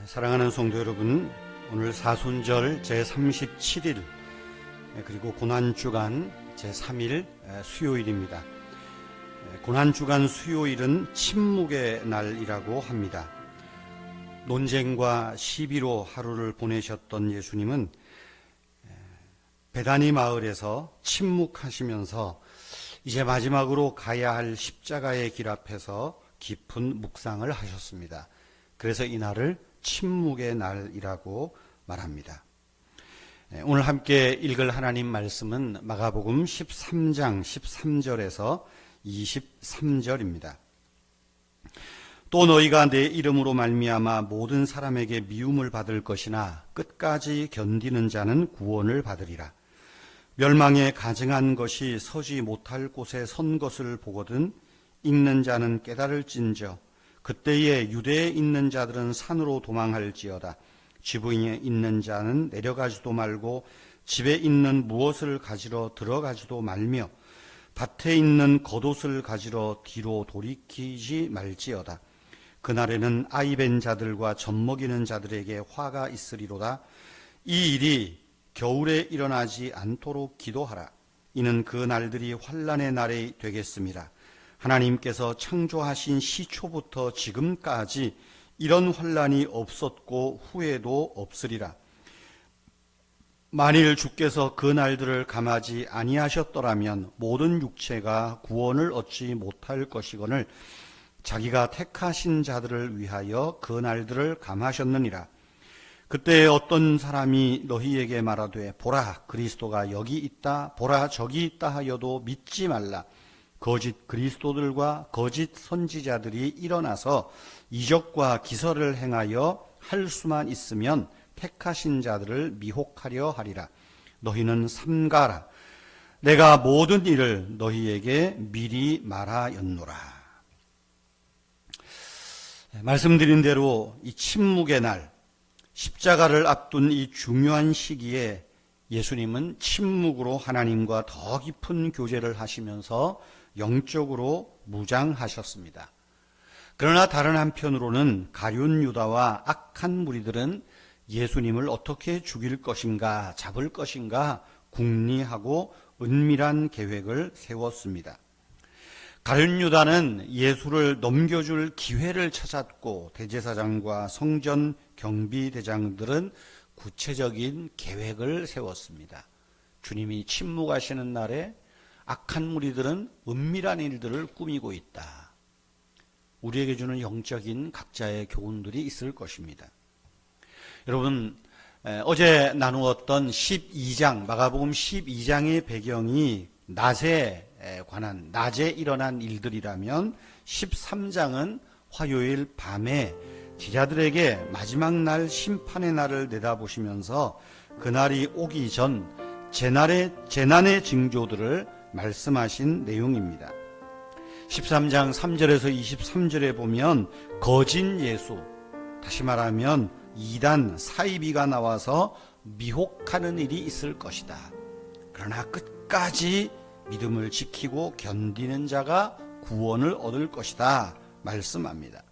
사랑하는 성도 여러분, 오늘 사순절 제37일 그리고 고난주간 제3일 수요일입니다. 고난주간 수요일은 침묵의 날이라고 합니다. 논쟁과 시비로 하루를 보내셨던 예수님은 베다니 마을에서 침묵하시면서 이제 마지막으로 가야 할 십자가의 길 앞에서 깊은 묵상을 하셨습니다. 그래서 이 날을 침묵의 날이라고 말합니다. 오늘 함께 읽을 하나님 말씀은 마가복음 13장 13절에서 23절입니다. 또 너희가 내 이름으로 말미암아 모든 사람에게 미움을 받을 것이나 끝까지 견디는 자는 구원을 받으리라. 멸망에 가증한 것이 서지 못할 곳에 선 것을 보거든 읽는 자는 깨달을진저 그때에 유대에 있는 자들은 산으로 도망할지어다. 지붕에 있는 자는 내려가지도 말고 집에 있는 무엇을 가지러 들어가지도 말며 밭에 있는 겉옷을 가지러 뒤로 돌이키지 말지어다. 그날에는 아이 벤 자들과 젖먹이는 자들에게 화가 있으리로다. 이 일이 겨울에 일어나지 않도록 기도하라. 이는 그 날들이 환난의 날이 되겠습니다. 하나님께서 창조하신 시초부터 지금까지 이런 환난이 없었고 후에도 없으리라. 만일 주께서 그 날들을 감하지 아니하셨더라면 모든 육체가 구원을 얻지 못할 것이거늘 자기가 택하신 자들을 위하여 그 날들을 감하셨느니라. 그때 어떤 사람이 너희에게 말하되 보라 그리스도가 여기 있다 보라 저기 있다 하여도 믿지 말라. 거짓 그리스도들과 거짓 선지자들이 일어나서 이적과 기설을 행하여 할 수만 있으면 택하신 자들을 미혹하려 하리라. 너희는 삼가라. 내가 모든 일을 너희에게 미리 말하였노라. 말씀드린 대로 이 침묵의 날, 십자가를 앞둔 이 중요한 시기에 예수님은 침묵으로 하나님과 더 깊은 교제를 하시면서 영적으로 무장하셨습니다. 그러나 다른 한편으로는 가룟 유다와 악한 무리들은 예수님을 어떻게 죽일 것인가, 잡을 것인가 궁리하고 은밀한 계획을 세웠습니다. 가룟 유다는 예수를 넘겨줄 기회를 찾았고 대제사장과 성전 경비대장들은 구체적인 계획을 세웠습니다. 주님이 침묵하시는 날에 악한 무리들은 은밀한 일들을 꾸미고 있다. 우리에게 주는 영적인 각자의 교훈들이 있을 것입니다. 여러분, 어제 나누었던 12장, 마가복음 12장의 배경이 낮에 관한, 낮에 일어난 일들이라면 13장은 화요일 밤에 제자들에게 마지막 날 심판의 날을 내다보시면서 그날이 오기 전 재난의 징조들을 말씀하신 내용입니다. 13장 3절에서 23절에 보면 거짓 예수, 다시 말하면 이단 사이비가 나와서 미혹하는 일이 있을 것이다. 그러나 끝까지 믿음을 지키고 견디는 자가 구원을 얻을 것이다 말씀합니다.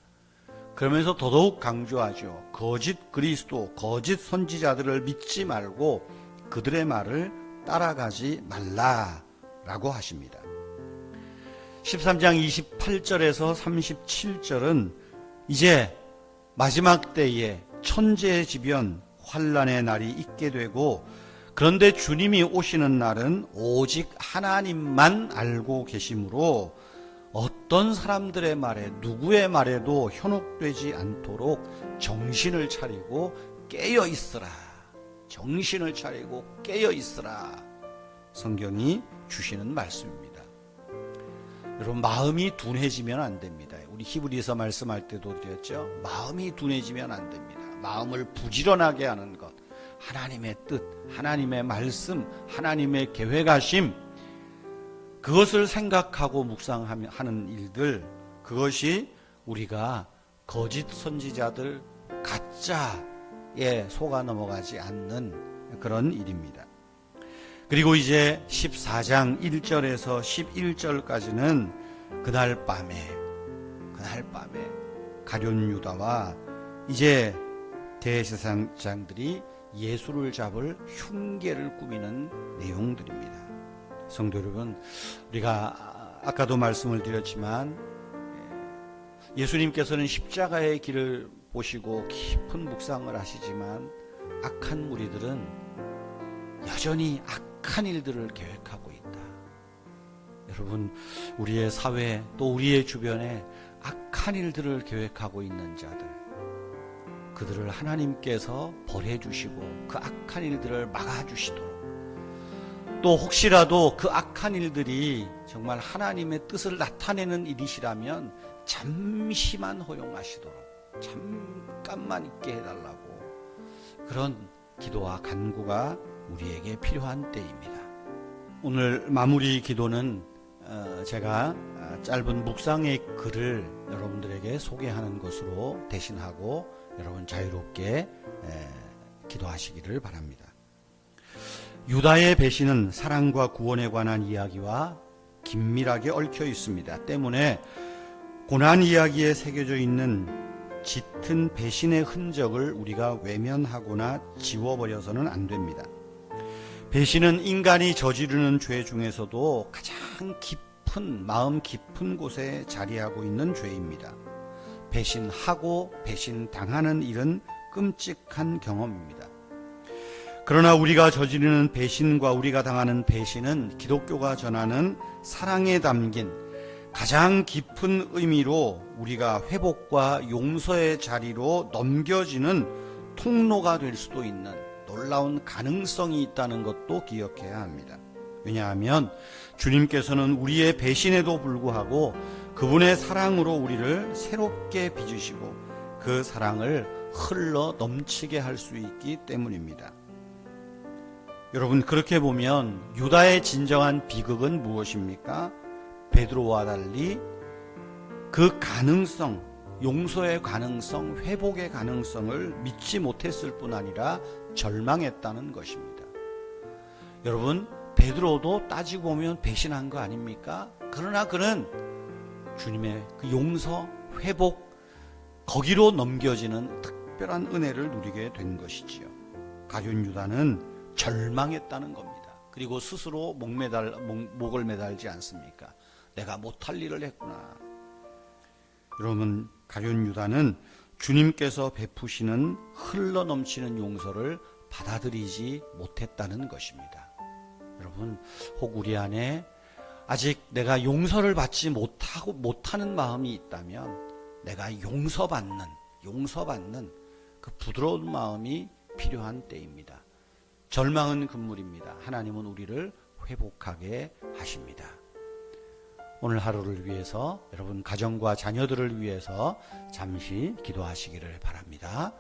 그러면서 더더욱 강조하죠. 거짓 그리스도, 거짓 선지자들을 믿지 말고 그들의 말을 따라가지 말라라고 하십니다. 13장 28절에서 37절은 이제 마지막 때에 천재지변 환난의 날이 있게 되고, 그런데 주님이 오시는 날은 오직 하나님만 알고 계시므로 어떤 사람들의 말에, 누구의 말에도 현혹되지 않도록 정신을 차리고 깨어 있으라. 정신을 차리고 깨어 있으라. 성경이 주시는 말씀입니다. 여러분, 마음이 둔해지면 안 됩니다. 우리 히브리서 말씀할 때도 드렸죠. 마음이 둔해지면 안 됩니다. 마음을 부지런하게 하는 것, 하나님의 뜻, 하나님의 말씀, 하나님의 계획하심, 그것을 생각하고 묵상하는 일들, 그것이 우리가 거짓 선지자들, 가짜에 속아 넘어가지 않는 그런 일입니다. 그리고 이제 14장 1절에서 11절까지는 그날 밤에 가룟 유다와 이제 대제사장들이 예수를 잡을 흉계를 꾸미는 내용들입니다. 성도 여러분, 우리가 아까도 말씀을 드렸지만 예수님께서는 십자가의 길을 보시고 깊은 묵상을 하시지만 악한 무리들은 여전히 악한 일들을 계획하고 있다. 여러분, 우리의 사회 또 우리의 주변에 악한 일들을 계획하고 있는 자들, 그들을 하나님께서 벌해주시고 그 악한 일들을 막아주시도록, 또 혹시라도 그 악한 일들이 정말 하나님의 뜻을 나타내는 일이시라면 잠시만 허용하시도록, 잠깐만 있게 해달라고, 그런 기도와 간구가 우리에게 필요한 때입니다. 오늘 마무리 기도는 제가 짧은 묵상의 글을 여러분들에게 소개하는 것으로 대신하고 여러분 자유롭게 기도하시기를 바랍니다. 유다의 배신은 사랑과 구원에 관한 이야기와 긴밀하게 얽혀 있습니다. 때문에 고난 이야기에 새겨져 있는 짙은 배신의 흔적을 우리가 외면하거나 지워버려서는 안 됩니다. 배신은 인간이 저지르는 죄 중에서도 가장 깊은, 마음 깊은 곳에 자리하고 있는 죄입니다. 배신하고 배신당하는 일은 끔찍한 경험입니다. 그러나 우리가 저지르는 배신과 우리가 당하는 배신은 기독교가 전하는 사랑에 담긴 가장 깊은 의미로 우리가 회복과 용서의 자리로 넘겨지는 통로가 될 수도 있는 놀라운 가능성이 있다는 것도 기억해야 합니다. 왜냐하면 주님께서는 우리의 배신에도 불구하고 그분의 사랑으로 우리를 새롭게 빚으시고 그 사랑을 흘러 넘치게 할 수 있기 때문입니다. 여러분, 그렇게 보면 유다의 진정한 비극은 무엇입니까? 베드로와 달리 그 가능성, 용서의 가능성, 회복의 가능성을 믿지 못했을 뿐 아니라 절망했다는 것입니다. 여러분, 베드로도 따지고 보면 배신한 거 아닙니까? 그러나 그는 주님의 그 용서, 회복, 거기로 넘겨지는 특별한 은혜를 누리게 된 것이지요. 가룟 유다는 절망했다는 겁니다. 그리고 스스로 목을 매달지 않습니까? 내가 못할 일을 했구나. 여러분, 가룟 유다는 주님께서 베푸시는 흘러넘치는 용서를 받아들이지 못했다는 것입니다. 여러분, 혹 우리 안에 아직 내가 용서를 받지 못하는 마음이 있다면 내가 용서받는 그 부드러운 마음이 필요한 때입니다. 절망은 금물입니다. 하나님은 우리를 회복하게 하십니다. 오늘 하루를 위해서, 여러분 가정과 자녀들을 위해서 잠시 기도하시기를 바랍니다.